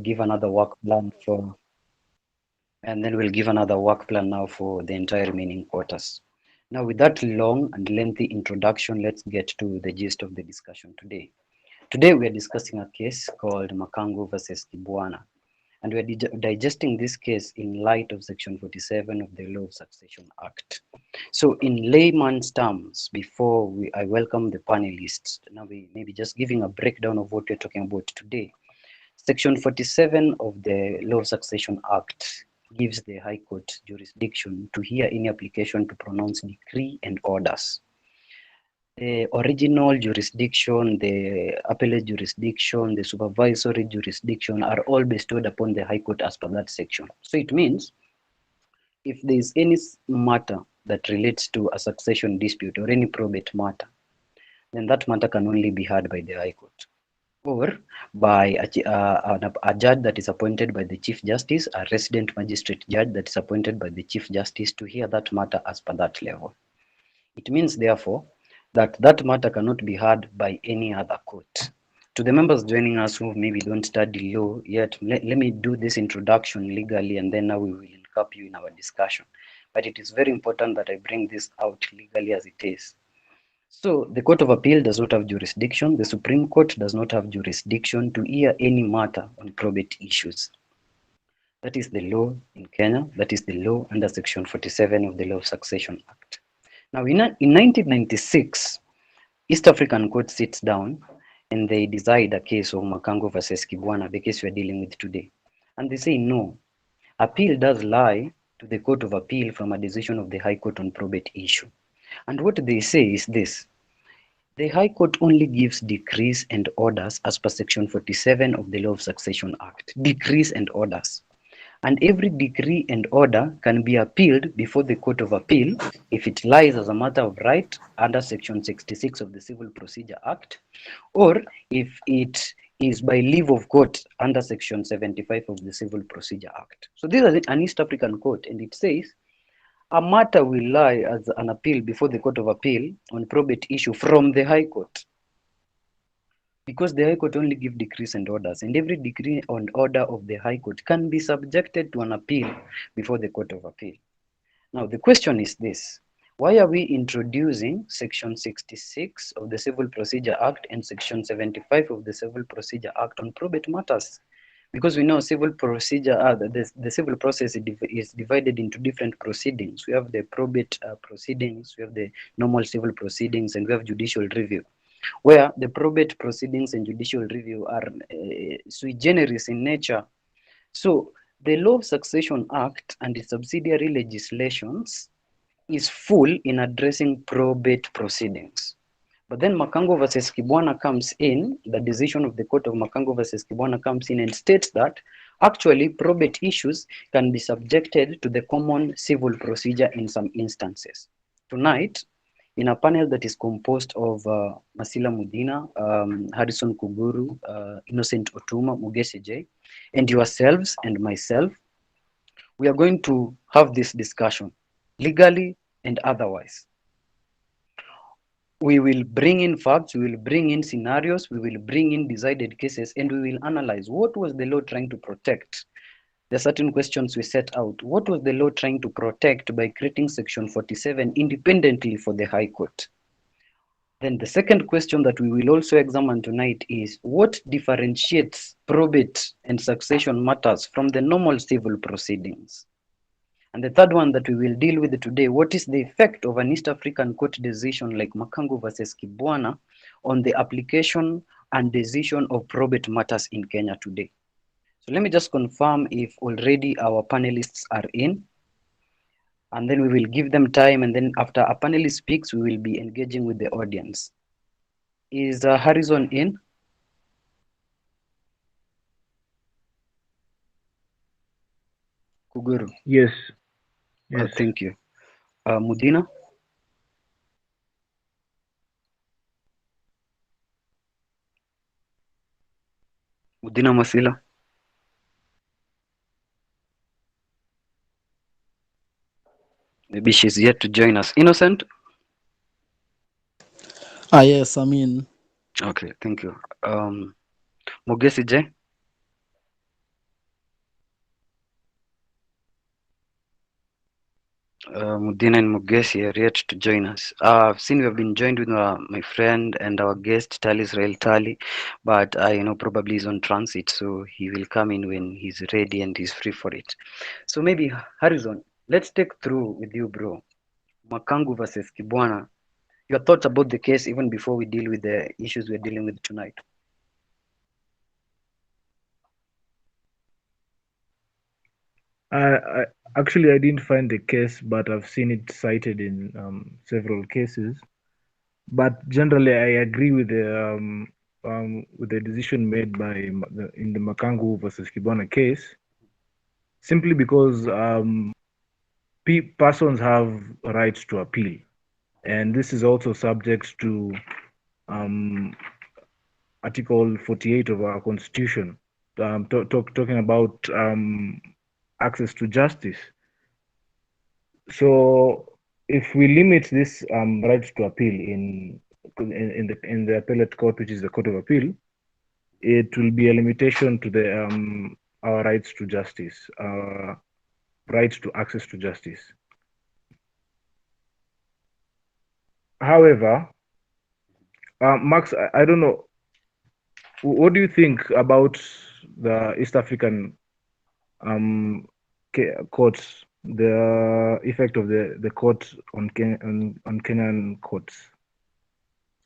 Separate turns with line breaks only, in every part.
give another work plan for, and then we'll give another work plan now for the entire remaining quarters. Now, with that long and lengthy introduction, let's get to the gist of the discussion today. Today, we are discussing a case called Makangu versus Kibwana, and we are digesting this case in light of Section 47 of the Law of Succession Act. So, in layman's terms, before I welcome the panelists, now we maybe just giving a breakdown of what we're talking about today. Section 47 of the Law of Succession Act gives the High Court jurisdiction to hear any application to pronounce decree and orders. The original jurisdiction, the appellate jurisdiction, the supervisory jurisdiction are all bestowed upon the High Court as per that section. So it means if there is any matter that relates to a succession dispute or any probate matter, then that matter can only be heard by the High Court or by a judge that is appointed by the Chief Justice, a resident magistrate judge that is appointed by the Chief Justice to hear that matter as per that level. It means, therefore, that that matter cannot be heard by any other court. To the members joining us who maybe don't study law yet, let me do this introduction legally, and then now we will link up you in our discussion. But it is very important that I bring this out legally as it is. So the Court of Appeal does not have jurisdiction. The Supreme Court does not have jurisdiction to hear any matter on probate issues. That is the law in Kenya. That is the law under Section 47 of the Law of Succession Act. Now, in 1996, East African Court sits down and they decide a case of Makangu versus Kibwana, the case we are dealing with today. And they say, no, appeal does lie to the Court of Appeal from a decision of the High Court on probate issue. And what they say is this: the High Court only gives decrees and orders as per Section 47 of the Law of Succession Act. Decrees and orders. And every decree and order can be appealed before the Court of Appeal if it lies as a matter of right under Section 66 of the Civil Procedure Act, or if it is by leave of court under Section 75 of the Civil Procedure Act. So this is an East African court, and it says a matter will lie as an appeal before the Court of Appeal on probate issue from the High Court, because the High Court only give decrees and orders, and every decree and order of the High Court can be subjected to an appeal before the Court of Appeal. Now, the question is this: why are we introducing Section 66 of the Civil Procedure Act and Section 75 of the Civil Procedure Act on probate matters? Because we know civil procedure, the civil process is divided into different proceedings. We have the probate proceedings, we have the normal civil proceedings, and we have judicial review, where the probate proceedings and judicial review are sui generis in nature. So the Law of Succession Act and its subsidiary legislations is full in addressing probate proceedings. But then Makangu versus Kibwana comes in, the decision of the Court of Makangu versus Kibwana comes in and states that actually probate issues can be subjected to the common civil procedure in some instances. Tonight, in a panel that is composed of Masila Mudina, Harrison Kuguru, Innocent Otuma, Mugesi J, and yourselves and myself, we are going to have this discussion, legally and otherwise. We will bring in facts, we will bring in scenarios, we will bring in decided cases, and we will analyze what was the law trying to protect. There are certain questions we set out. What was the law trying to protect by creating Section 47 independently for the High Court? Then the second question that we will also examine tonight is what differentiates probate and succession matters from the normal civil proceedings? And the third one that we will deal with today, what is the effect of an East African court decision like Makangu versus Kibwana on the application and decision of probate matters in Kenya today? So let me just confirm if already our panelists are in, and then we will give them time, and then after a panelist speaks, we will be engaging with the audience. Is Harrison in? Kuguru?
Yes. Yes.
Thank you. Mudina? Mudina Masila? Maybe she's yet to join us. Innocent?
Yes, I'm in.
Okay, thank you. Mogesi J? Mudina and Mugesi are yet to join us. I've seen we have been joined with my friend and our guest, Tali, but probably he's on transit, so he will come in when he's ready and he's free for it. So maybe Harrison, let's take through with you, bro. Makangu versus Kibwana. Your thoughts about the case even before we deal with the issues we're dealing with tonight.
I actually I didn't find the case, but I've seen it cited in several cases. But generally, I agree with the decision made in the Makangu versus Kibwana case, simply because persons have rights to appeal, and this is also subject to um, Article 48 of our Constitution, talking about access to justice. So, if we limit this right to appeal in the appellate court, which is the Court of Appeal, it will be a limitation to the our rights to justice, rights to access to justice. However, Max, I don't know. What do you think about the East African um, courts, the effect of the court on Kenyan courts?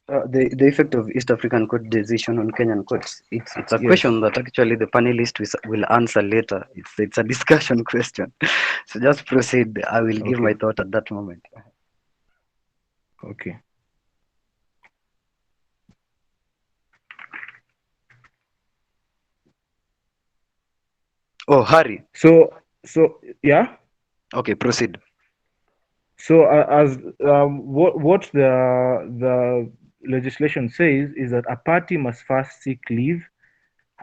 The effect of East African court decision on Kenyan courts. It's a
Yes.
question that actually the panelists will answer later. It's a discussion question. So just proceed. I will give my
Okay.
thought at that moment.
Okay.
Oh, Harry.
So yeah.
Okay, proceed.
So as what the legislation says is that a party must first seek leave.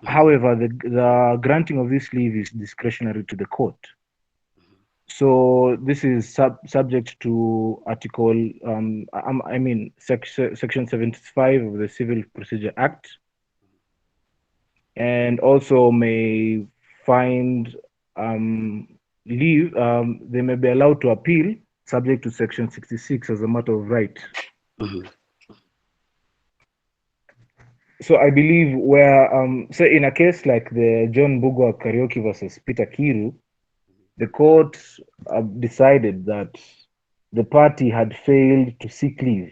Mhm.
However, the granting of this leave is discretionary to the court. So this is subject to Section 75 of the Civil Procedure Act, and also may find leave. They may be allowed to appeal, subject to Section 66 as a matter of right.
Mhm.
So I believe where, say in a case like the John Bugwa Karaoke versus Peter Kiru, the court decided that the party had failed to seek leave,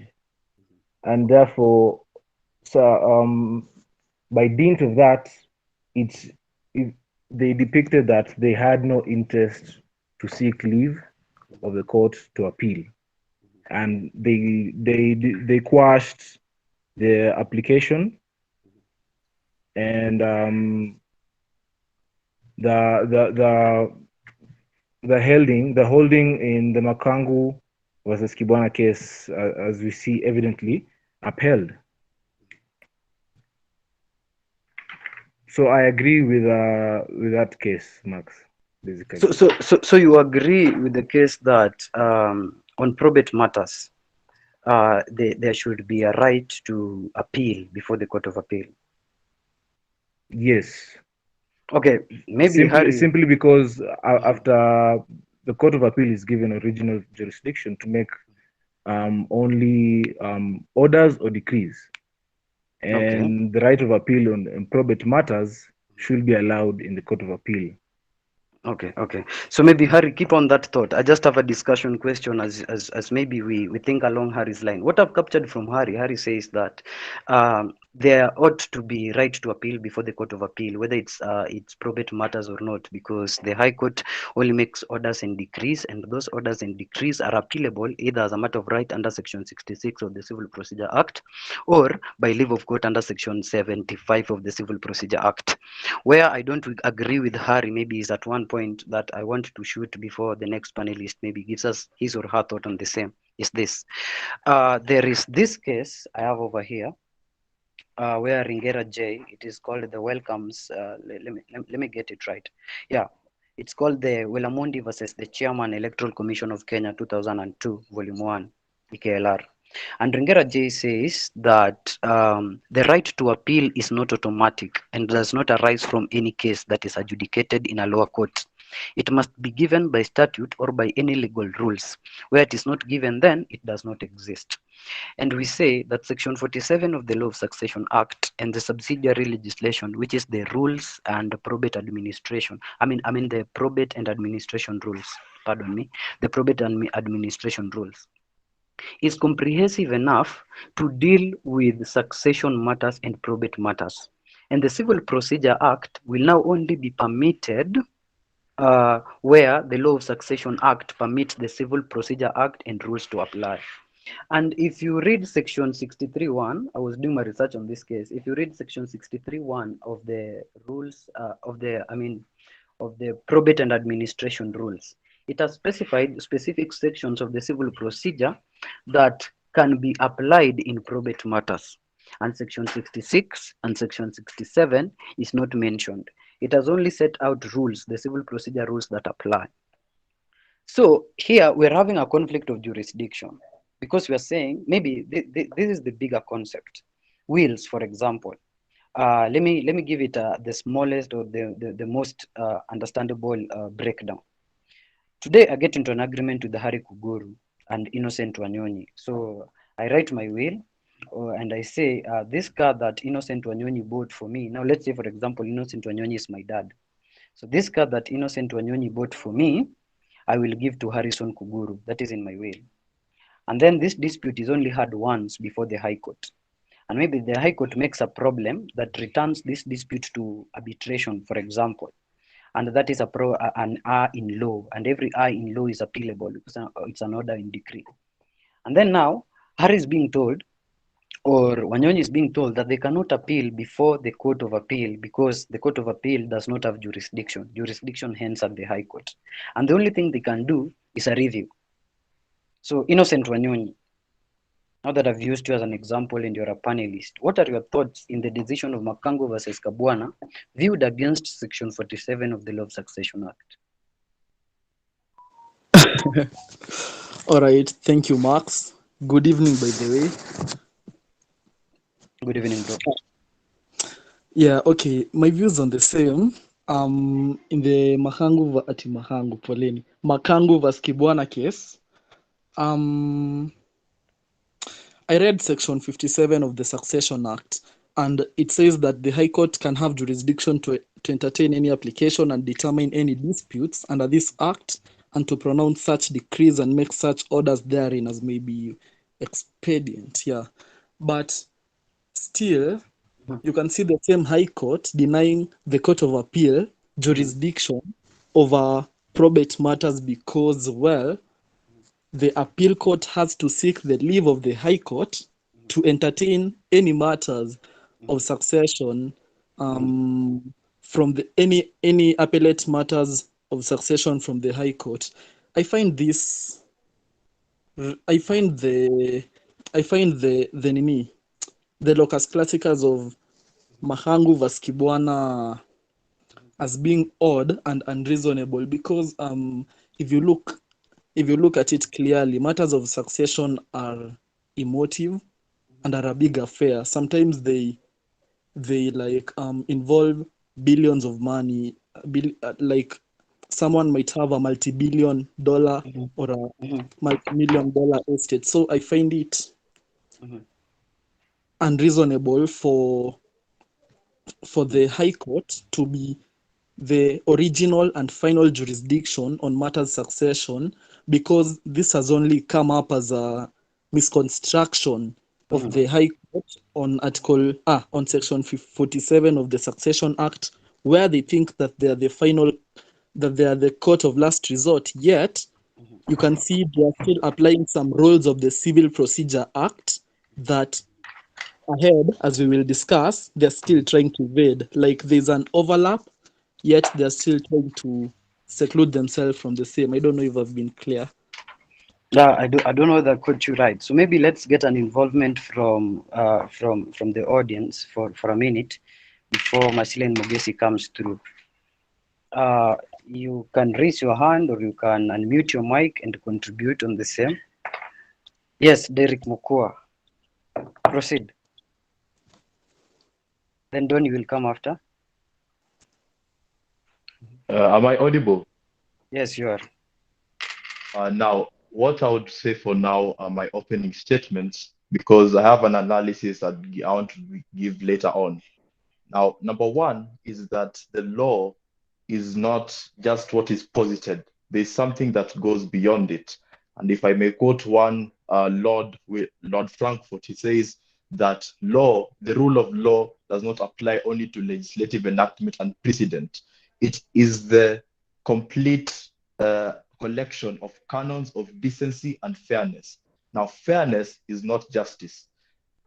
and therefore, so by dint of that, it's it, they depicted that they had no interest to seek leave of the court to appeal, and they quashed the application, and the the holding in the Makangu versus Kibwana case, as we see evidently, upheld. So I agree with that case, Max,
So,
basically.
so, so, so you agree with the case that on probate matters, there should be a right to appeal before the Court of Appeal.
Yes,
Okay, maybe Harry.
simply because
Mhm.
after the Court of Appeal is given original jurisdiction to make only orders or decrees,
Okay.
and the right of appeal on probate matters should be allowed in the Court of Appeal.
Okay. So maybe Harry, keep on that thought. I just have a discussion question as maybe we think along Harry's line. What I've captured from Harry says that there ought to be right to appeal before the Court of Appeal, whether it's probate matters or not, because the High Court only makes orders and decrees, and those orders and decrees are appealable either as a matter of right under Section 66 of the Civil Procedure Act, or by leave of court under Section 75 of the Civil Procedure Act. Where I don't agree with Harry maybe is at one point that I want to shoot before the next panelist maybe gives us his or her thought on the same is this. There is this case I have over here where Ringera J, it is called the Welcomes. Let me get it right. Yeah, it's called the Welamondi versus the Chairman Electoral Commission of Kenya 2002, Volume 1, EKLR. And Ringera J says that the right to appeal is not automatic and does not arise from any case that is adjudicated in a lower court. It must be given by statute or by any legal rules. Where it is not given, then it does not exist. And we say that Section 47 of the Law of Succession Act and the subsidiary legislation, which is the rules and probate administration, the probate and administration rules, pardon me, the probate and administration rules, is comprehensive enough to deal with succession matters and probate matters. And the Civil Procedure Act will now only be permitted where the Law of Succession Act permits the Civil Procedure Act and rules to apply. And if you read section 63.1, I was doing my research on this case. If you read section 63.1 of the rules of the probate and administration rules, it has specified specific sections of the civil procedure that can be applied in probate matters. And section 66 and section 67 is not mentioned. It has only set out rules, the civil procedure rules that apply. So here we're having a conflict of jurisdiction because we're saying maybe this is the bigger concept. Wills, for example. Let me give it the smallest or the most understandable breakdown. Today I get into an agreement with the Hari Kuguru and Innocent Wanyonyi. So I write my will and I say this car that Innocent Wanyonyi bought for me. Now let's say for example Innocent Wanyonyi is my dad. So this car that Innocent Wanyonyi bought for me, I will give to Harrison Kuguru. That is in my will. And then this dispute is only heard once before the High Court. And maybe the High Court makes a problem that returns this dispute to arbitration, for example. And that is an R in law. And every R in law is appealable because it's an order in decree. And then now, Harry is being told, or Wanyonyi is being told that they cannot appeal before the Court of Appeal because the Court of Appeal does not have jurisdiction. Jurisdiction hence at the High Court. And the only thing they can do is a review. So Innocent Wanyonyi, now that I've used you as an example and you're a panelist, what are your thoughts in the decision of Makango versus Kabwana viewed against Section 47 of the Law of Succession Act?
All right, thank you, Max. Good evening, by the way.
Good evening, bro.
Yeah, okay. My views on the same. In the Makango versus Kibwana case, I read Section 57 of the Succession Act, and it says that the High Court can have jurisdiction to entertain any application and determine any disputes under this Act, and to pronounce such decrees and make such orders therein as may be expedient. Yeah, but still, you can see the same High Court denying the Court of Appeal jurisdiction over probate matters because, well, the appeal court has to seek the leave of the High Court to entertain any matters of succession from the any appellate matters of succession from the High Court. I find the locus classicus of Mahangu vs Kibwana as being odd and unreasonable because if you look at it clearly, matters of succession are emotive and are a big affair. Sometimes they like involve billions of money. Like someone might have a multi-billion dollar or a multi-million dollar estate. So I find it unreasonable for the High Court to be the original and final jurisdiction on matters succession, because this has only come up as a misconstruction of the High Court on on Section 47 of the Succession Act, where they think that they are the court of last resort. Yet you can see they are still applying some rules of the Civil Procedure Act that ahead, as we will discuss, they're still trying to evade. Like there's an overlap, yet they're still trying to seclude themselves from the same. I don't know if I've been clear.
Yeah, I don't know that quote you right. So maybe let's get an involvement from the audience for a minute before Marcelin Mogesi comes through. You can raise your hand or you can unmute your mic and contribute on the same. Yes, Derick Mokua. Proceed. Then Donny will come after.
Am I audible?
Yes, you are.
Now, what I would say for now are my opening statements because I have an analysis that I want to give later on. Now, number one is that the law is not just what is posited. There's something that goes beyond it. And if I may quote one Lord Frankfurt, he says that law, the rule of law, does not apply only to legislative enactment and precedent. It is the complete collection of canons of decency and fairness. Now, fairness is not justice.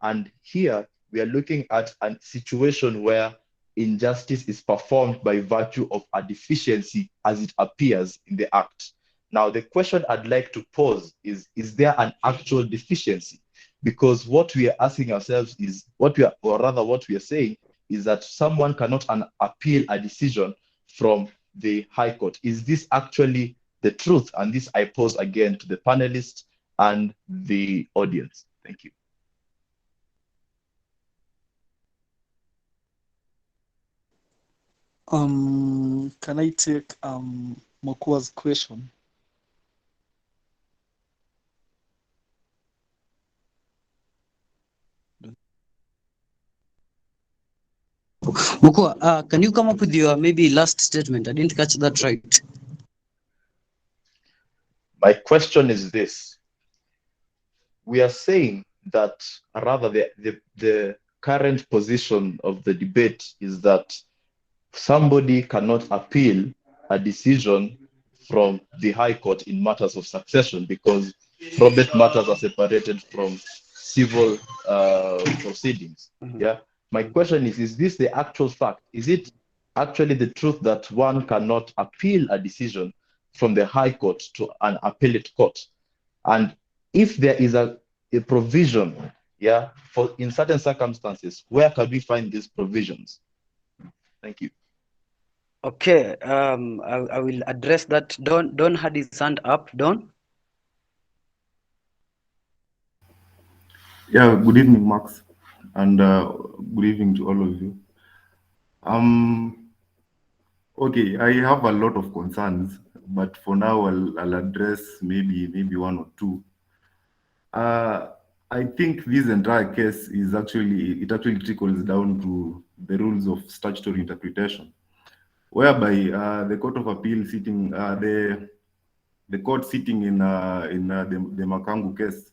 And here we are looking at a situation where injustice is performed by virtue of a deficiency as it appears in the act. Now, the question I'd like to pose is there an actual deficiency? Because what we are asking ourselves is, what we are saying is that someone cannot appeal a decision from the High Court. Is this actually the truth? And this I pose again to the panelists and the audience. Thank you.
Can I take Mokua's question?
Mokua, can you come up with your maybe last statement? I didn't catch that right.
My question is this. We are saying that rather the current position of the debate is that somebody cannot appeal a decision from the High Court in matters of succession because probate matters are separated from civil proceedings. Yeah. My question is this the actual fact? Is it actually the truth that one cannot appeal a decision from the High Court to an appellate court? And if there is a provision, yeah, for in certain circumstances, where can we find these provisions? Thank you.
Okay, I will address that. Don had his hand up. Don?
Yeah, good evening, Max, and good evening to all of you. Okay, I have a lot of concerns, but for now I'll address maybe one or two. I think this entire case is actually trickles down to the rules of statutory interpretation, whereby the Court of Appeal sitting the court sitting in the Makangu case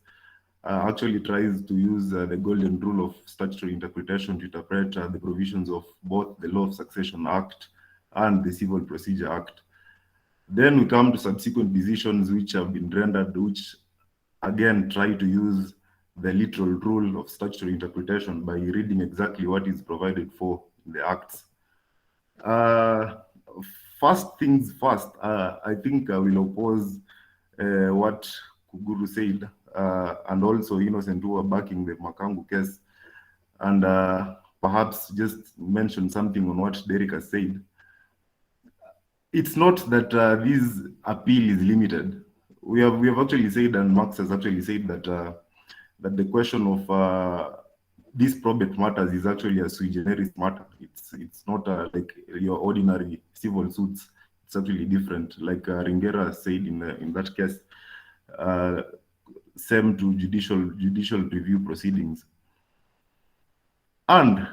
actually tries to use the golden rule of statutory interpretation to interpret the provisions of both the Law of Succession Act and the Civil Procedure Act. Then we come to subsequent decisions which have been rendered, which again try to use the literal rule of statutory interpretation by reading exactly what is provided for in the acts. First things first, I think I will oppose what Kuguru said, and also Innocent who are backing the Makangu case, and perhaps just mention something on what Derick has said. It's not that this appeal is limited. We have actually said, and Max has actually said that that the question of these probate matters is actually a sui generis matter. It's not like your ordinary civil suits. It's actually different. Like Ringera said in that case, same to judicial review proceedings. And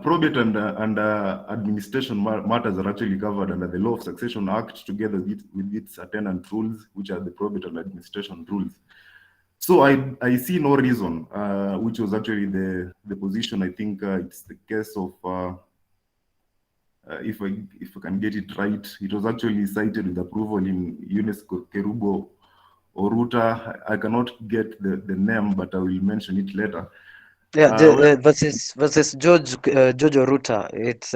probate and administration matters are actually covered under the Law of Succession Act together with its attendant rules, which are the probate and administration rules. So I see no reason, which was actually the position. I think it's the case of, if I can get it right, it was actually cited with approval in UNESCO Kerubo Oruta. I cannot get the name, but I will mention it later.
Yeah, versus George Oruta. It's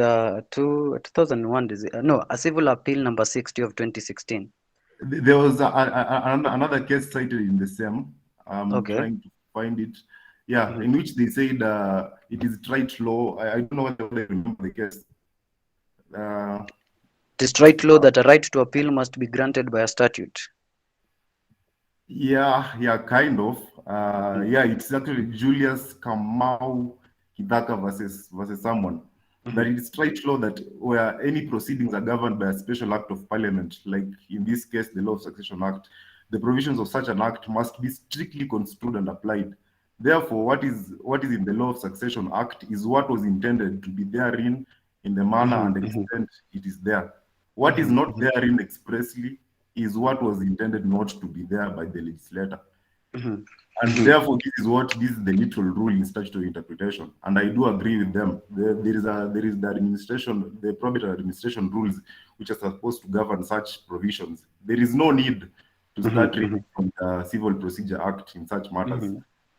2001. No, a civil appeal number 60 of 2016.
There was another case cited in the same. I'm trying to find it. Yeah, in which they said it is right law. I don't know whether I remember the case.
It is right law that a right to appeal must be granted by a statute.
Yeah, kind of. Yeah, it's actually Julius Kamau Hidaka versus someone. That it's straight law that where any proceedings are governed by a special act of parliament, like in this case, the Law of Succession Act, the provisions of such an act must be strictly construed and applied. Therefore, what is in the Law of Succession Act is what was intended to be therein in the manner and extent it is there. What is not therein expressly is what was intended not to be there by the legislator. And therefore, this is the literal rule in statutory interpretation. And I do agree with them. There is the probate administration rules which are supposed to govern such provisions. There is no need to start reading from the Civil Procedure Act in such matters.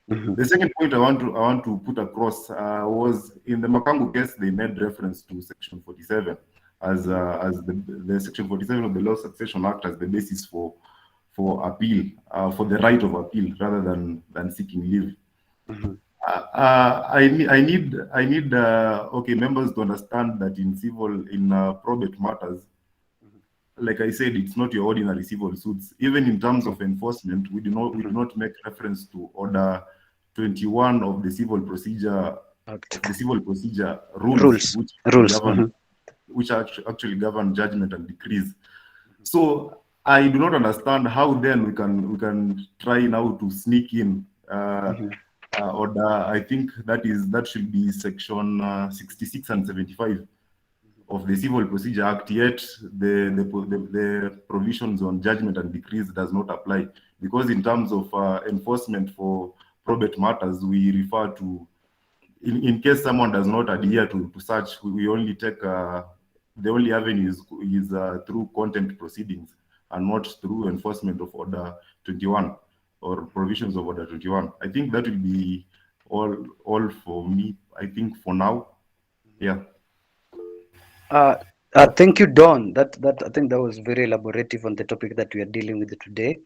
The second point I want to put across was in the Makangu case, they made reference to Section 47 as the Section 47 of the Law Succession Act as the basis for appeal, for the right of appeal rather than seeking leave. I need members to understand that in probate matters, like I said, it's not your ordinary civil suits. Even in terms of enforcement, we do not make reference to Order 21 of the Civil Procedure rules. Which actually govern judgment and decrees. So I do not understand how then we can try now to sneak in order. I think that should be Section 66 and 75 of the Civil Procedure Act. Yet the provisions on judgment and decrees does not apply, because in terms of enforcement for probate matters, we refer to in case someone does not adhere to such, we only take the only avenue is through contempt proceedings and not through enforcement of Order 21 or provisions of Order 21. I think that will be all for me, I think, for now. Yeah.
Thank you, Don. That I think that was very elaborative on the topic that we are dealing with today.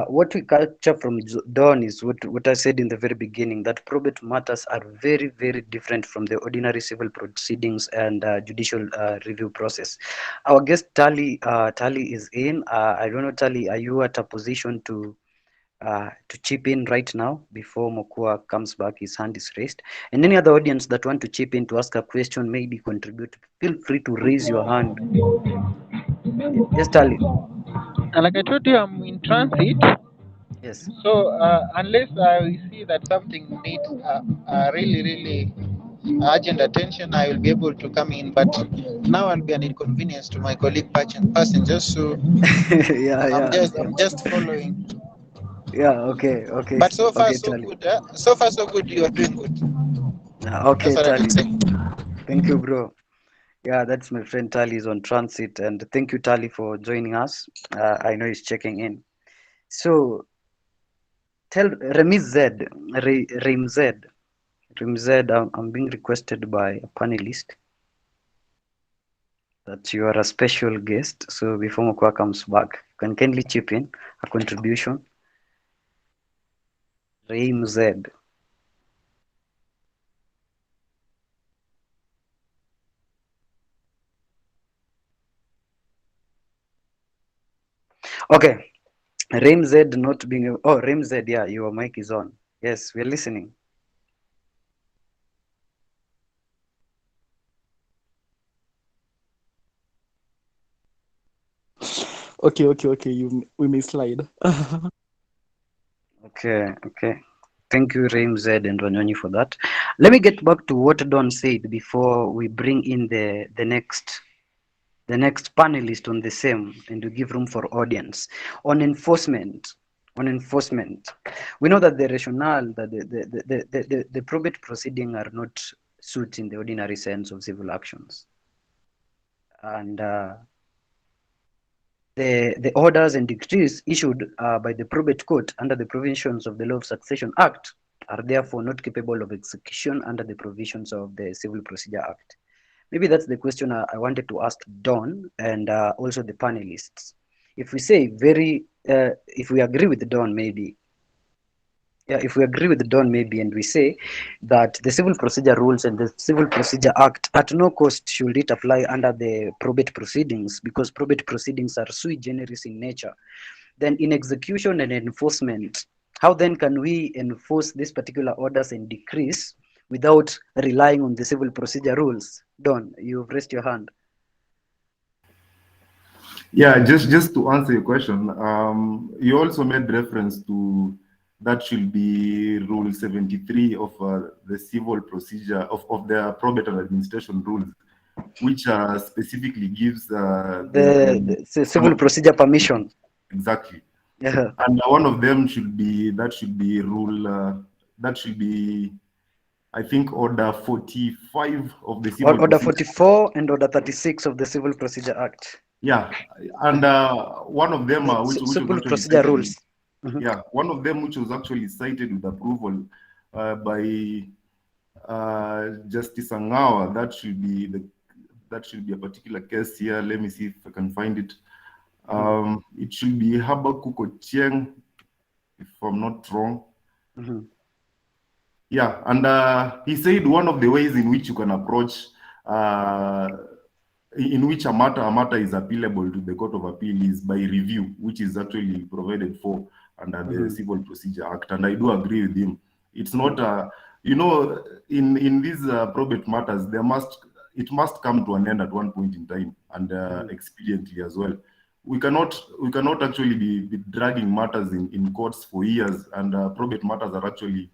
What we capture from Don is what I said in the very beginning, that probate matters are very, very different from the ordinary civil proceedings and judicial review process. Our guest Tali is in. I don't know, Tali, are you at a position to chip in right now before Mokua comes back? His hand is raised. And any other audience that want to chip in to ask a question, maybe contribute, feel free to raise your hand. Yes, Tali.
And like I told you, I'm in transit.
Yes.
So unless I see that something needs really, really urgent attention, I will be able to come in. But now I'll be an inconvenience to my colleague passengers. So I'm just following.
Yeah. Okay.
But so far,
okay,
so
Tali.
good. So far, so good. You are doing good.
Okay,
That's what I can say.
Thank you, bro. Yeah, that's my friend Tali is on transit, and thank you, Tali, for joining us. I know he's checking in. So, tell Remiz Z, Rim Z, I'm being requested by a panelist that you are a special guest. So before Mokua comes back, you can kindly chip in a contribution. Rim Z. Okay. Rim Z not being. Oh, Rim Z, yeah, your mic is on. Yes, we're listening.
Okay. We may slide.
Okay. Thank you, Rim Z and Wanyonyi, for that. Let me get back to what Don said before we bring in the next panelist on the same, and to give room for audience on enforcement. We know that the rationale that the probate proceeding are not suits in the ordinary sense of civil actions, and the orders and decrees issued by the probate court under the provisions of the Law of Succession Act are therefore not capable of execution under the provisions of the Civil Procedure Act. Maybe that's the question I wanted to ask Don and also the panelists. If we say if we agree with Don, maybe, and we say that the Civil Procedure Rules and the Civil Procedure Act at no cost should it apply under the probate proceedings, because probate proceedings are sui generis in nature. Then in execution and enforcement, how then can we enforce these particular orders and decrees without relying on the civil procedure rules? Don, you've raised your hand.
Yeah, just to answer your question, you also made reference to that should be Rule 73 of the civil procedure of the probate and administration rules, which specifically gives
The civil procedure permission.
exactly.
Yeah.
And one of them should be that should be, I think, Order 45 of the Civil
Order
Procedure.
44 and Order 36 of the Civil Procedure Act.
Yeah, and one of them, which was
Civil
actually
procedure
cited
rules.
yeah, one of them which was actually cited with approval by Justice Angawa. That should be a particular case here. Let me see if I can find it. It should be Habakkuk Ochieng, if I'm not wrong. Yeah, and he said one of the ways in which you can approach, in which a matter is appealable to the Court of Appeal is by review, which is actually provided for under the Civil Procedure Act. And I do agree with him. It's not, in these probate matters, it must come to an end at one point in time, and expediently as well. We cannot actually be dragging matters in courts for years, and probate matters are actually,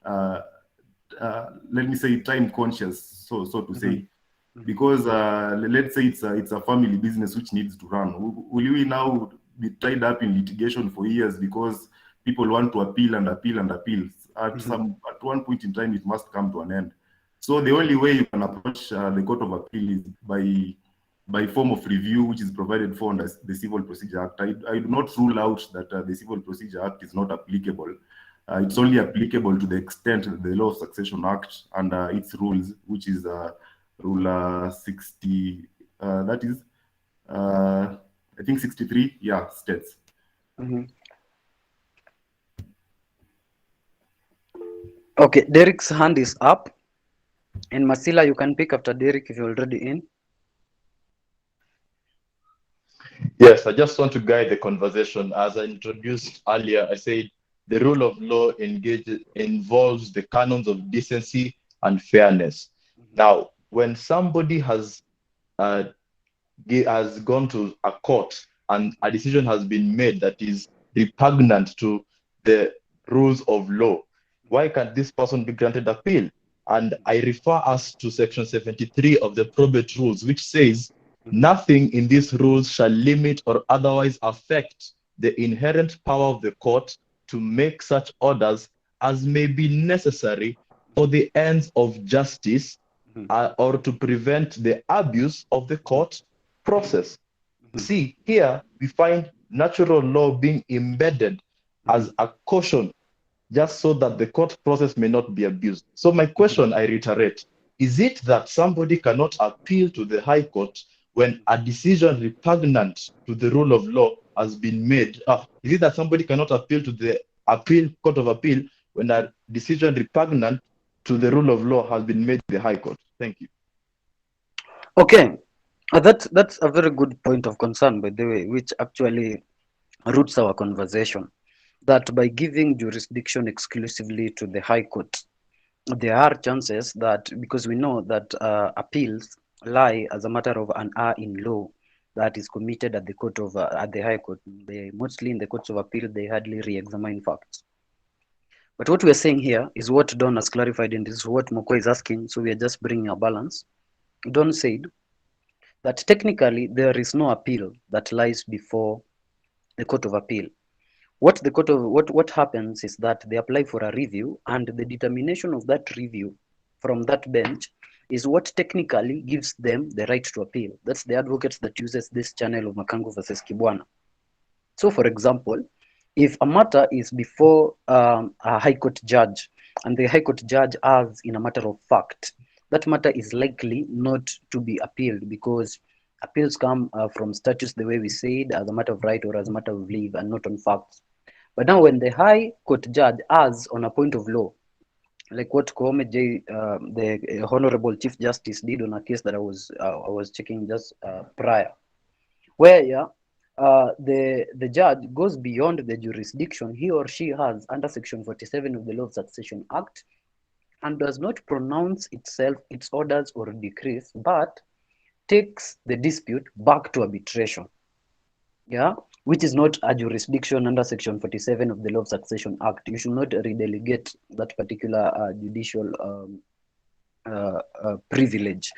let me say, time conscious, so to say, because let's say it's a family business which needs to run. Will we now be tied up in litigation for years because people want to appeal and appeal and appeal? At one point in time, it must come to an end. So the only way you can approach the Court of Appeal is by form of review, which is provided for under the Civil Procedure Act. I do not rule out that the Civil Procedure Act is not applicable. It's only applicable to the extent that the Law of Succession Act and its rules, which is Rule 60, that is, I think 63, yeah, states.
Okay, Derick's hand is up. And Masila, you can pick after Derick if you're already in.
Yes, I just want to guide the conversation. As I introduced earlier, I said the rule of law involves the canons of decency and fairness. Now, when somebody has gone to a court and a decision has been made that is repugnant to the rules of law, why can't this person be granted appeal? And I refer us to Section 73 of the probate rules, which says nothing in these rules shall limit or otherwise affect the inherent power of the court to make such orders as may be necessary for the ends of justice or to prevent the abuse of the court process. See, here we find natural law being embedded as a caution, just so that the court process may not be abused. So my question, I reiterate, is it that somebody cannot appeal to the High Court when a decision repugnant to the rule of law has been made? Is it that somebody cannot appeal to the Court of Appeal when a decision repugnant to the rule of law has been made in the High Court? Thank you.
Okay, that's a very good point of concern, by the way, which actually roots our conversation. That by giving jurisdiction exclusively to the High Court, there are chances that, because we know that appeals lie as a matter of an error in law that is committed at the at the High Court. Mostly in the courts of appeal, they hardly re-examine facts. But what we are saying here is what Don has clarified, and this is what Mokua is asking. So we are just bringing a balance. Don said that technically there is no appeal that lies before the Court of Appeal. What happens is that they apply for a review, and the determination of that review from that bench is what technically gives them the right to appeal. That's the advocates that uses this channel of Makango versus Kibwana. So, for example, if a matter is before a High Court judge, and the High Court judge has in a matter of fact, that matter is likely not to be appealed, because appeals come from statutes, the way we said, as a matter of right or as a matter of leave, and not on facts. But now when the High Court judge has on a point of law, like what Koome J, the Honorable Chief Justice did on a case that I was checking just prior, where the judge goes beyond the jurisdiction he or she has under Section 47 of the Law of Succession Act and does not pronounce itself its orders or decrees, but takes the dispute back to arbitration. Yeah, which is not a jurisdiction under Section 47 of the Law of Succession Act. You should not redelegate that particular judicial privilege.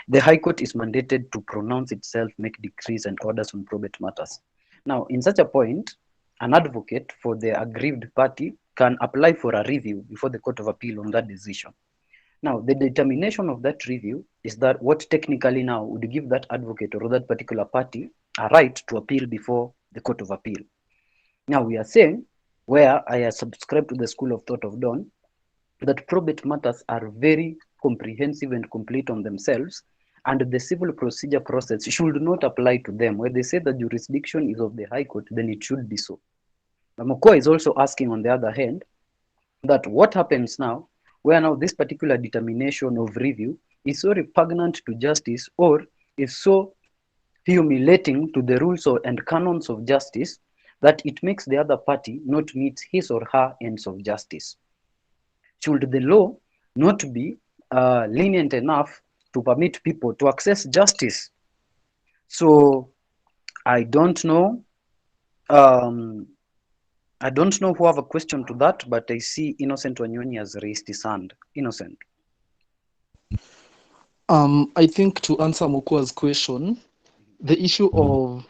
The High Court is mandated to pronounce itself, make decrees and orders on probate matters. Now, in such a point, an advocate for the aggrieved party can apply for a review before the Court of Appeal on that decision. Now, the determination of that review is that what technically now would give that advocate or that particular party a right to appeal before the Court of Appeal. Now, we are saying, where I subscribe to the school of thought of Don, that probate matters are very comprehensive and complete on themselves, and the civil procedure process should not apply to them. Where they say the jurisdiction is of the High Court, then it should be so. Now, Mokua is also asking, on the other hand, that what happens now, where now this particular determination of review is so repugnant to justice or is so humiliating to the rules and canons of justice that it makes the other party not meet his or her ends of justice. Should the law not be lenient enough to permit people to access justice? So I don't know. I don't know who have a question to that, but I see Innocent Wanyonyi has raised his hand. Innocent.
I think to answer Mokua's question, the issue of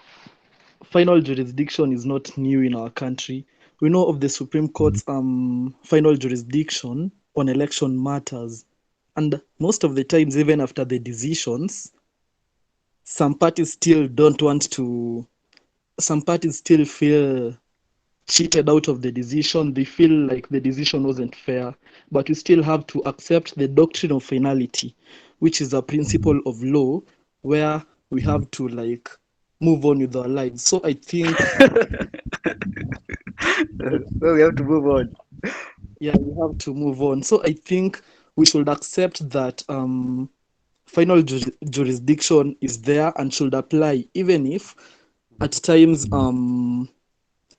final jurisdiction is not new in our country. We know of the Supreme Court's final jurisdiction on election matters. And most of the times, even after the decisions, some parties still feel cheated out of the decision. They feel like the decision wasn't fair, but we still have to accept the doctrine of finality, which is a principle of law where we have to move on with our lives. So I think
well, we have to move on.
Yeah, we have to move on. So I think we should accept that final jurisdiction is there and should apply, even if at times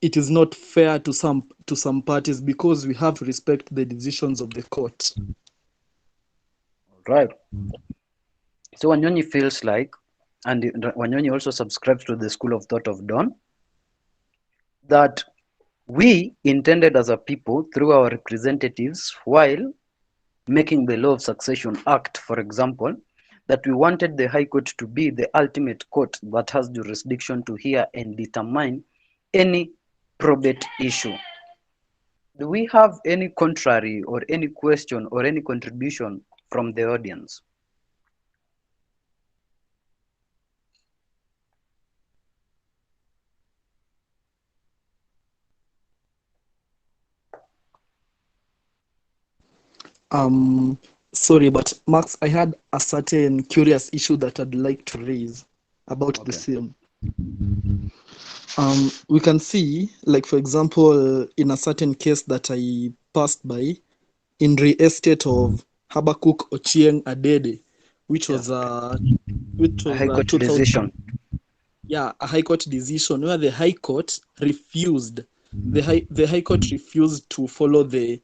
it is not fair to some parties, because we have to respect the decisions of the court.
Right. So Wanyonyi feels like, and Wanyonyi also subscribes to the school of thought of Don, that we intended as a people through our representatives while making the Law of Succession Act, for example, that we wanted the High Court to be the ultimate court that has jurisdiction to hear and determine any probate issue. Do we have any contrary or any question or any contribution from the audience?
Sorry, but Max, I had a certain curious issue that I'd like to raise about the same. We can see, for example, in a certain case that I passed by, in the estate of Habakkuk Ochieng Adede, which was a
High Court decision.
Yeah, a High Court decision where the High Court refused. The High Court refused to follow the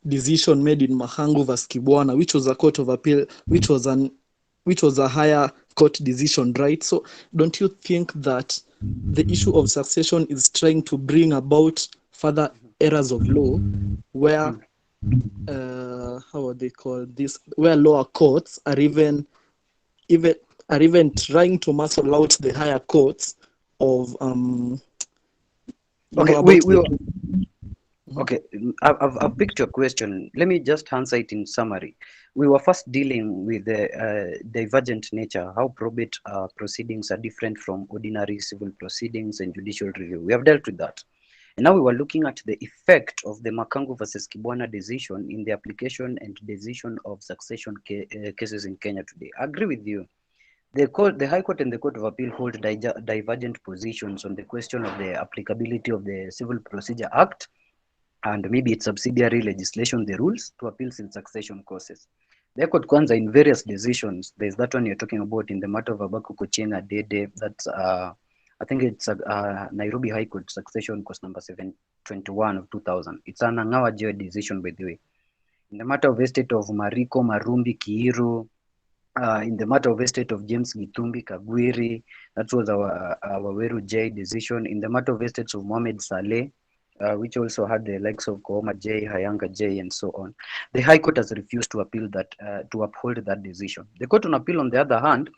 decision made in Mahangu vs. Kibwana, which was a court of appeal, which was a higher court decision, right? So don't you think that the issue of succession is trying to bring about further errors of law where how are they called this, where lower courts are even trying to muscle out the higher courts of
Okay, I've picked your question. Let me just answer it in summary. We were first dealing with the divergent nature, how probate proceedings are different from ordinary civil proceedings and judicial review. We have dealt with that. And now we were looking at the effect of the Makangu versus Kibwana decision in the application and decision of succession cases in Kenya today. I agree with you. The High Court and the Court of Appeal hold divergent positions on the question of the applicability of the Civil Procedure Act and maybe its subsidiary legislation, the rules to appeals in succession causes. The Court Kwanza in various decisions, there's that one you're talking about in the matter of Habakkuk Ochieng Adede, that's I think it's Nairobi High Court succession case number 721 of 2000. It's an Angawa jail decision, by the way. In the matter of estate of Mariko Marumbi Kiiru, in the matter of estate of James Gitumbi Kagwiri, that was our Weru J decision. In the matter of estates of Mohamed Saleh, which also had the likes of Kooma J, Hayanga J, and so on. The High Court has refused to appeal that, to uphold that decision. The Court on Appeal, on the other hand,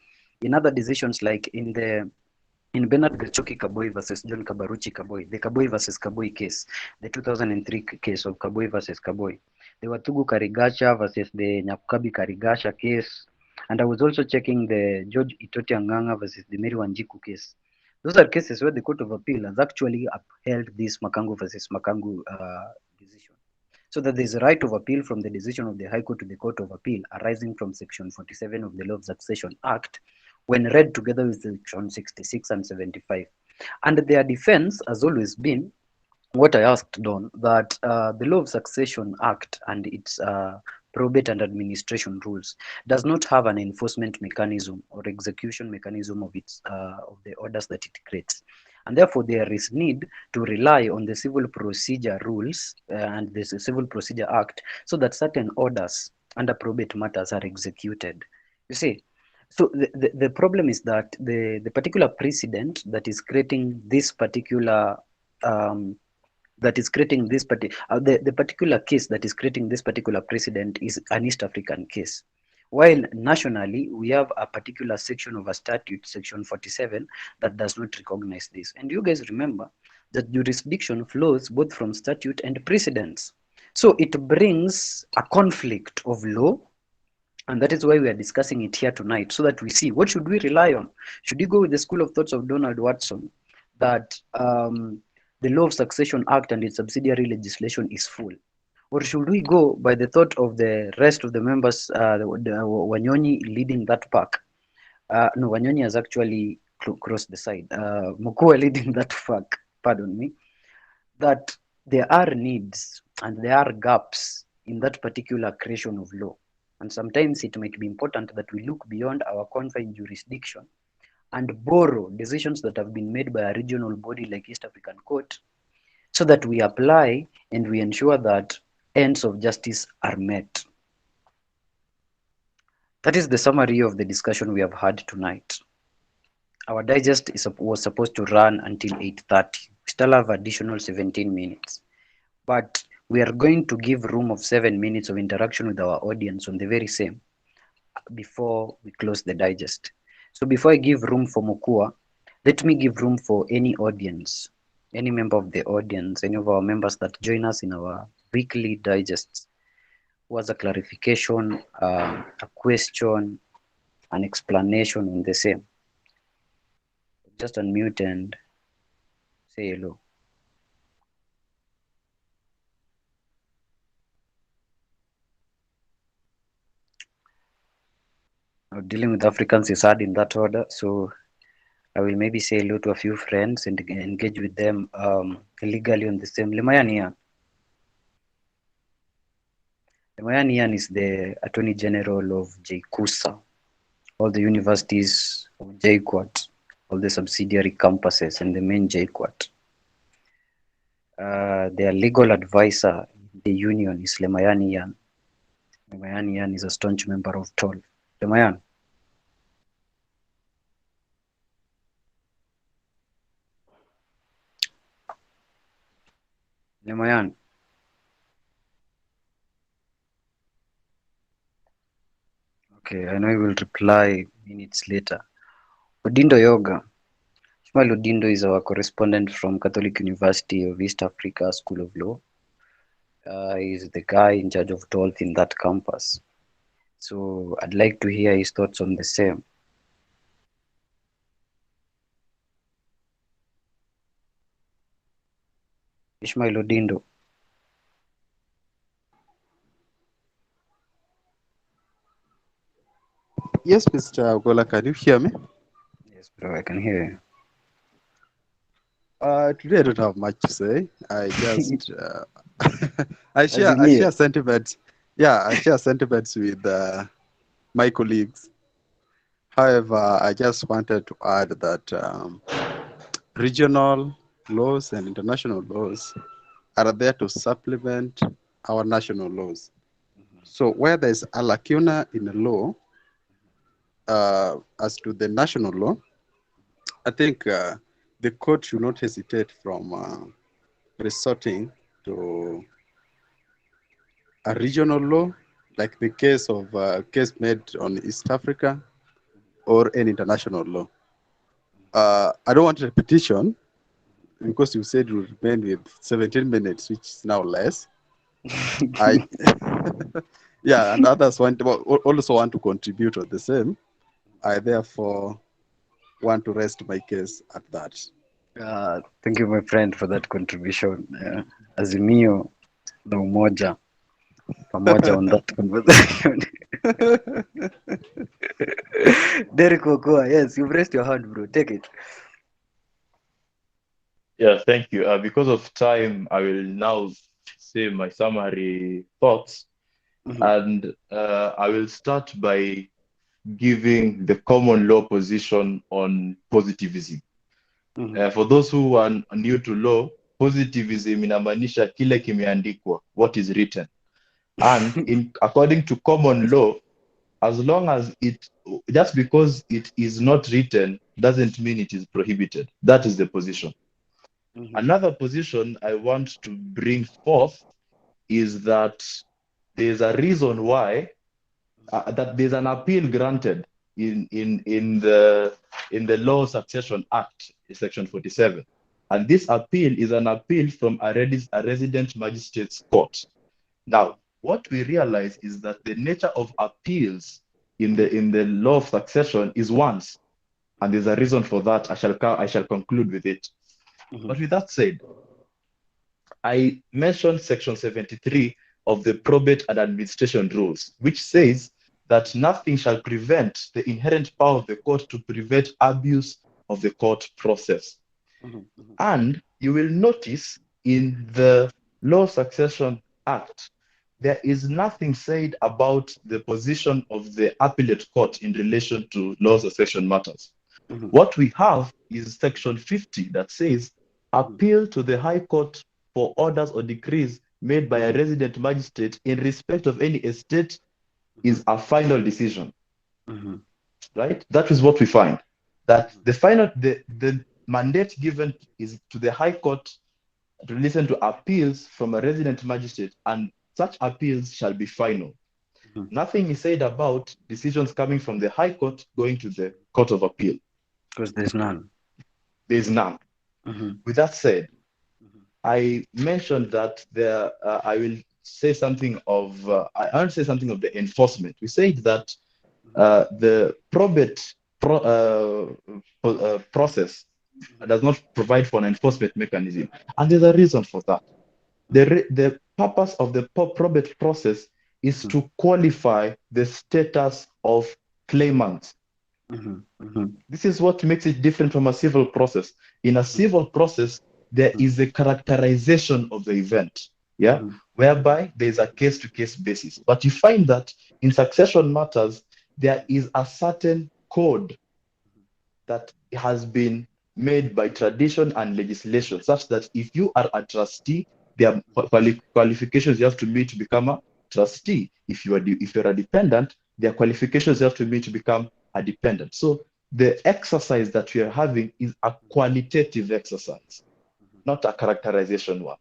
in other decisions like in Bernard Gachoki Kaboi versus John Kabaruchi Kaboi, the Kaboi versus Kaboi case, the 2003 case of Kaboi versus Kaboi, the Watugu Karigasha versus the Nyakukabi Karigasha case, and I was also checking the George Itoti Anganga versus the Mary Wanjiku case. Those are cases where the Court of Appeal has actually upheld this Makangu versus Makangu decision. So that there is a right of appeal from the decision of the High Court to the Court of Appeal arising from Section 47 of the Law of Succession Act when read together with Section 66 and 75. And their defense has always been what I asked Don, that the Law of Succession Act and its probate and administration rules does not have an enforcement mechanism or execution mechanism of its of the orders that it creates, and therefore there is need to rely on the civil procedure rules and the Civil Procedure Act so that certain orders under probate matters are executed. You see, so the problem is that the particular precedent that is creating this particular the particular case that is creating this particular precedent is an East African case. While nationally, we have a particular section of a statute, Section 47, that does not recognize this. And you guys remember that jurisdiction flows both from statute and precedents. So it brings a conflict of law, and that is why we are discussing it here tonight, so that we see what should we rely on. Should we go with the school of thoughts of Donald Watson that the Law of Succession Act and its subsidiary legislation is full? Or should we go by the thought of the rest of the members, the Wanyonyi leading that pack? No, Wanyonyi has actually crossed the side. Mokua leading that pack, pardon me, that there are needs and there are gaps in that particular creation of law. And sometimes it might be important that we look beyond our confined jurisdiction and borrow decisions that have been made by a regional body like East African Court, so that we apply and we ensure that ends of justice are met. That is the summary of the discussion we have had tonight. Our digest was supposed to run until 8:30. We still have additional 17 minutes. But we are going to give room of 7 minutes of interaction with our audience on the very same before we close the digest. So before I give room for Mokua, let me give room for any audience, any member of the audience, any of our members that join us in our weekly digests, who has a clarification, a question, an explanation on the same. Just unmute and say hello. Now, dealing with Africans is hard in that order, so I will maybe say hello to a few friends and engage with them legally on the same. Lemayanian. Lemayanian is the Attorney General of JKUSA, all the universities of JKUAT, all the subsidiary campuses and the main JKUAT. Their legal advisor in the union is Lemayanian. Lemayanian is a staunch member of TOLFF. Lemayan. Lemayan. Okay, I know you will reply minutes later. Odindo Yoga. Ishmael Odindo is our correspondent from Catholic University of East Africa School of Law. He's the guy in charge of TOLFF in that campus. So I'd like to hear his thoughts on the same. Ishmael Odindo.
Yes, Mr. Ogola, can you hear me?
Yes, bro, I can hear you.
Today I don't have much to say. I just I share sentiments. Yeah, I share sentiments with my colleagues. However, I just wanted to add that regional laws and international laws are there to supplement our national laws. So where there's a lacuna in the law as to the national law, I think the court should not hesitate from resorting to a regional law, like the case made on East Africa, or an international law. I don't want repetition because you said you remain with 17 minutes, which is now less. I yeah, and others also want to contribute on the same. I therefore want to rest my case at that.
Thank you, my friend, for that contribution. Azimio na umoja pamoja on that conversation. Derick Mokua, yes, you've raised your hand, bro. Take it.
Yeah, thank you. Because of time, I will now say my summary thoughts, and I will start by giving the common law position on positivism. For those who are new to law, positivism inamaanisha kile kimeandikwa, what is written. And according to common law, as long as just because it is not written doesn't mean it is prohibited. That is the position. Another position I want to bring forth is that there's a reason why that there's an appeal granted in the Law Succession Act, Section 47, and this appeal is an appeal from a resident magistrate's court. Now, what we realize is that the nature of appeals in the law of succession is once, and there's a reason for that. I shall conclude with it. But with that said, I mentioned Section 73 of the Probate and Administration Rules, which says that nothing shall prevent the inherent power of the court to prevent abuse of the court process. And you will notice in the Law Succession Act, there is nothing said about the position of the appellate court in relation to law succession matters. What we have is Section 50 that says appeal to the High Court for orders or decrees made by a resident magistrate in respect of any estate is a final decision. Right? That is what we find. That the mandate given is to the High Court to listen to appeals from a resident magistrate, and such appeals shall be final. Nothing is said about decisions coming from the High Court going to the Court of Appeal.
Because there's none.
There's none. With that said, I mentioned that I will say something of I want to say something of the enforcement. We said that the probate process does not provide for an enforcement mechanism, and there's a reason for that. The purpose of the probate process is to qualify the status of claimants. This is what makes it different from a civil process. In a civil process, there is a characterization of the event, whereby there is a case-to-case basis. But you find that in succession matters, there is a certain code that has been made by tradition and legislation, such that if you are a trustee, there are qualifications you have to meet to become a trustee. If you're a dependent, there are qualifications you have to meet to become a dependent. So the exercise that we are having is a qualitative exercise, not a characterization one.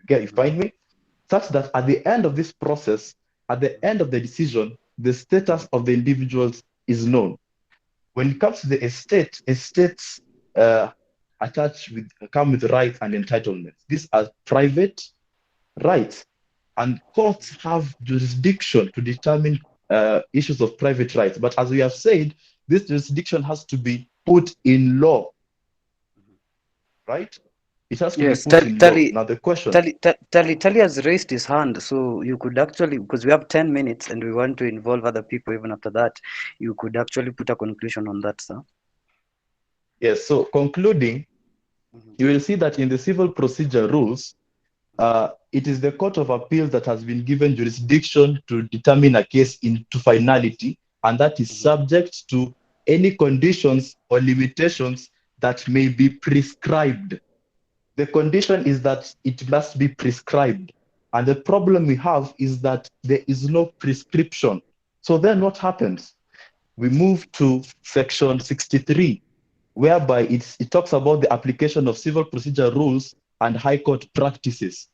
You find me? Such that at the end of this process, at the end of the decision, the status of the individuals is known. When it comes to the estates come with rights and entitlements. These are private rights, and courts have jurisdiction to determine issues of private rights. But as we have said, this jurisdiction has to be put in law, right? It has to be put in law. Now the question.
Tali has raised his hand, so you could actually, because we have 10 minutes and we want to involve other people even after that, you could actually put a conclusion on that, sir.
Yes, so concluding, you will see that in the civil procedure rules, it is the Court of Appeal that has been given jurisdiction to determine a case into finality, and that is subject to any conditions or limitations that may be prescribed. The condition is that it must be prescribed. And the problem we have is that there is no prescription. So then what happens? We move to section 63, whereby it talks about the application of civil procedure rules and high court practices,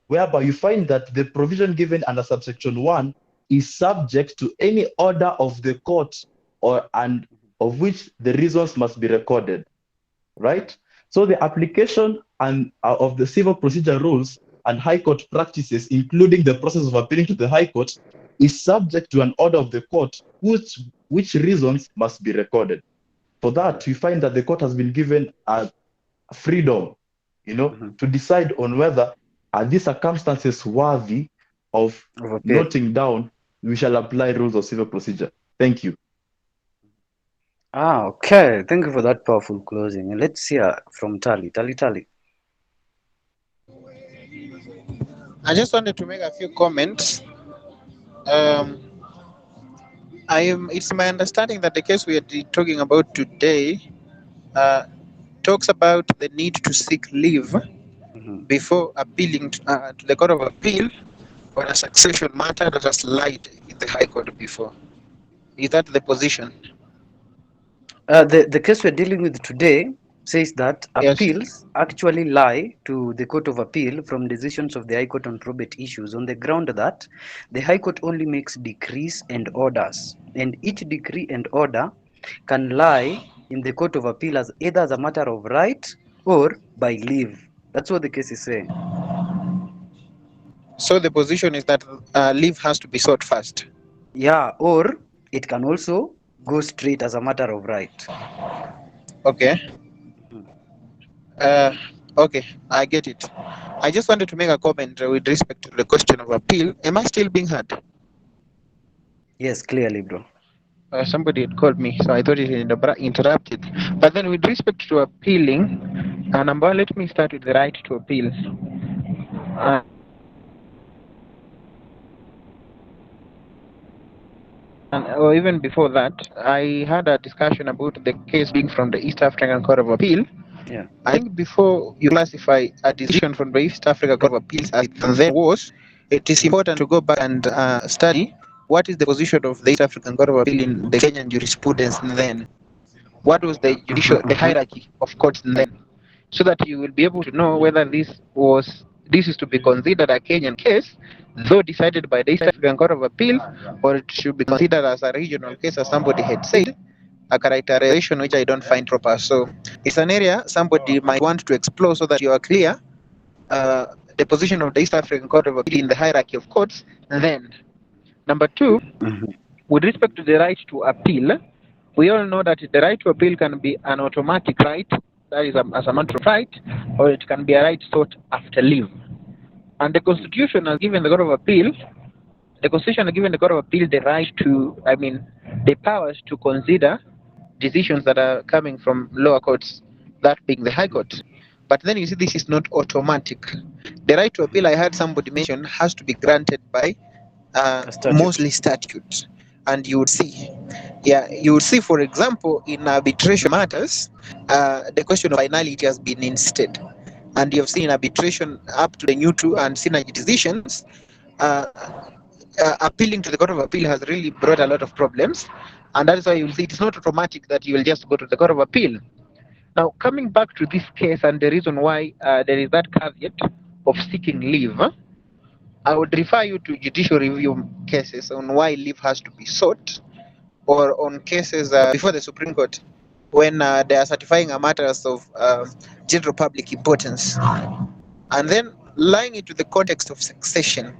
whereby you find that the provision given under subsection 1 is subject to any order of the court and of which the reasons must be recorded, right? So the application of the civil procedure rules and high court practices, including the process of appealing to the high court, is subject to an order of the court which reasons must be recorded. For that, we find that the court has been given a freedom, to decide on whether are these circumstances worthy of noting down. We shall apply rules of civil procedure. Thank you.
Okay. Thank you for that powerful closing. And let's hear from Tali. Tali.
I just wanted to make a few comments. It's my understanding that the case we are talking about today talks about the need to seek leave before appealing to the Court of Appeal on a succession matter that has lied in the High Court before. Is that the position?
The case we're dealing with today says that
Yes.
appeals actually lie to the Court of Appeal from decisions of the High Court on probate issues on the ground that the High Court only makes decrees and orders, and each decree and order can lie in the Court of Appeal as either as a matter of right or by leave. That's what the case is saying.
So the position is that leave has to be sought first.
Yeah, or it can also go straight as a matter of right.
Okay. Okay, I get it. I just wanted to make a comment with respect to the question of appeal. Am I still being heard?
Yes, clearly, bro.
Somebody had called me, so I thought it had interrupted. But then with respect to appealing, number one, let me start with the right to appeal. Or even before that, I had a discussion about the case being from the East African Court of Appeal.
Yeah.
I think before you classify a decision from the East African Court of Appeals as there was, it is important to go back and study what is the position of the East African Court of Appeal in the Kenyan jurisprudence then. What was the judicial, the hierarchy of courts then, so that you will be able to know whether this is to be considered a Kenyan case, though decided by the East African Court of Appeal, or it should be considered as a regional case, as somebody had said, a characterization which I don't find proper. So it's an area somebody might want to explore so that you are clear the position of the East African Court of Appeal in the hierarchy of courts. And then, number two, with respect to the right to appeal, we all know that the right to appeal can be an automatic right, that is as a matter of right, or it can be a right sought after leave. And the Constitution has given the Court of Appeal, the right to, the powers to consider decisions that are coming from lower courts, that being the High Court. But then you see, this is not automatic. The right to appeal, I heard somebody mention, has to be granted by mostly statute. And you would see, for example, in arbitration matters, the question of finality has been insisted. And you have seen in arbitration up to the new two and synergy decisions, appealing to the Court of Appeal has really brought a lot of problems. And that is why you will see it's not automatic that you will just go to the Court of Appeal. Now, coming back to this case and the reason why there is that caveat of seeking leave, I would refer you to judicial review cases on why leave has to be sought, or on cases before the Supreme Court when they are certifying a matters of general public importance. And then lying into the context of succession,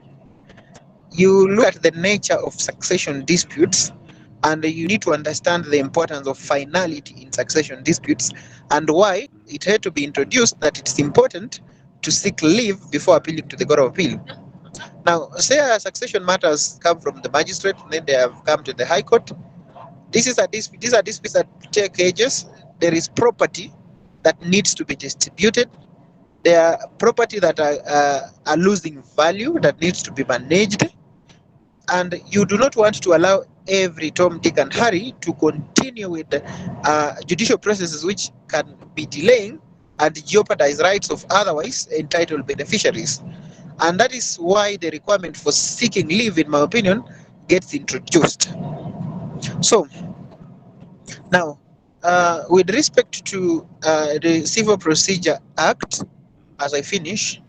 you look at the nature of succession disputes, and you need to understand the importance of finality in succession disputes and why it had to be introduced that it's important to seek leave before appealing to the Court of Appeal. Now, say succession matters come from the magistrate, and then they have come to the High Court. These are disputes that take ages. There is property that needs to be distributed. There are property that are losing value that needs to be managed. And you do not want to allow every Tom, Dick, and Harry to continue with judicial processes which can be delaying and jeopardize rights of otherwise entitled beneficiaries. And that is why the requirement for seeking leave, in my opinion, gets introduced. So now, with respect to the Civil Procedure Act, as I finish,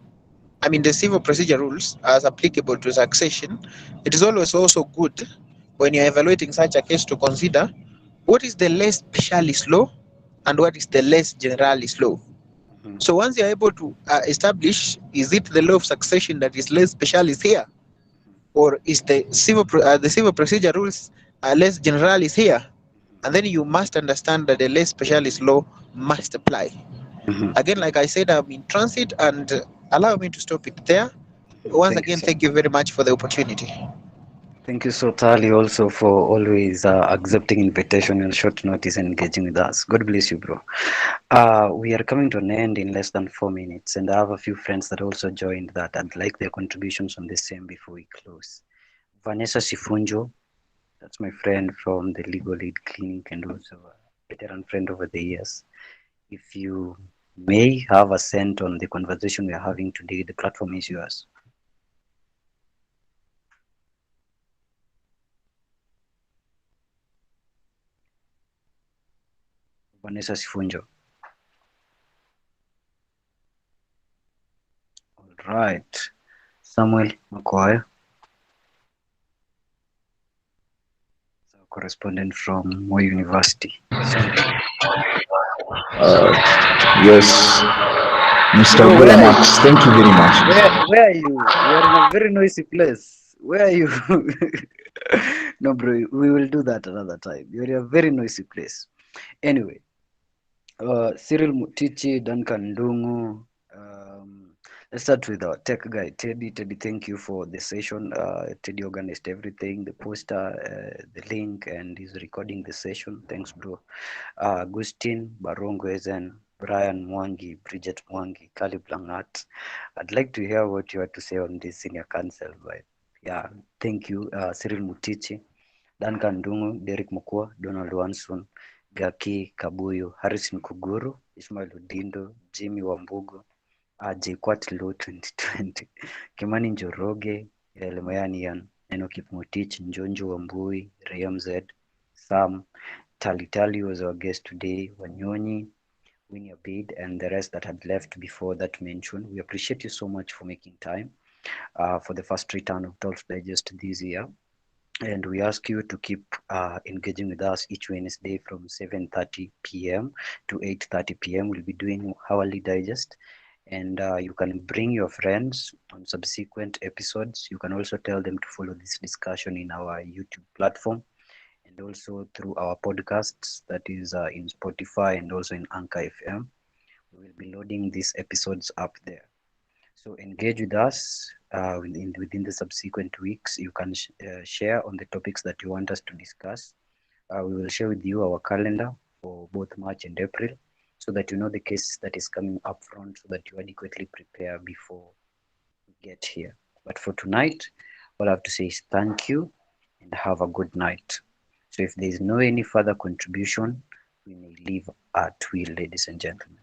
I mean the civil procedure rules as applicable to succession, it is always also good when you're evaluating such a case to consider what is the less specialist law and what is the less generalist law. So once you're able to establish, is it the law of succession that is less specialist here, or is the civil procedure rules less generalist here? And then you must understand that the less specialist law must apply. Again, like I said, I'm in transit, and allow me to stop it there. Once
Thank you
again,
so
thank you very much for the opportunity.
Thank you so Tali also for always accepting invitation on short notice and engaging with us. God bless you, bro. We are coming to an end in less than 4 minutes, and I have a few friends that also joined that. I'd like their contributions on the same before we close. Vanessa Sifunjo, that's my friend from the Legal Aid Clinic and also a veteran friend over the years. If you may have a scent on the conversation we are having today, the platform is yours. Vanessa Sifunjo. All right. Samuel Mokua, correspondent from Moi University.
Yes, Mr.
Bro,
Ogola Max, thank you very much.
Where are you? You are in a very noisy place. Where are you? No, bro, we will do that another time. You're in a very noisy place. Anyway, Cyril Mutichi, Duncan Ndungu. Let's start with our tech guy, Teddy. Teddy, thank you for the session. Teddy organized everything, the poster, the link, and he's recording the session. Thanks, bro. Agustin, Barongo Ezen, Brian Mwangi, Bridget Mwangi, Kali Blangat. I'd like to hear what you have to say on this senior council. But yeah, thank you, Cyril Mutichi, Duncan Ndungu, Derick Mokua, Donald Wanson, Gaki Kabuyu, Harrison Kuguru, Ismail Udindo, Jimmy Wambugu, JKUAT Law 2020, Kimani Njoroge, Lemoyanian, Enoki Motich, Njonjo Wambui, Riam Z, Sam, Tali was our guest today, Wanyonyi, Winnie Abid, and the rest that had left before that mention. We appreciate you so much for making time for the first return of TOLFF Digest this year. And we ask you to keep engaging with us each Wednesday from 7:30 p.m. to 8:30 p.m. We'll be doing hourly digest. And you can bring your friends on subsequent episodes. You can also tell them to follow this discussion in our YouTube platform and also through our podcasts, that is in Spotify and also in Anchor FM. We will be loading these episodes up there. So engage with us within the subsequent weeks. You can share on the topics that you want us to discuss. We will share with you our calendar for both March and April, so that you know the cases that is coming up front, so that you adequately prepare before we get here. But for tonight, all I have to say is thank you and have a good night. So if there is no any further contribution, we may leave at will, ladies and gentlemen.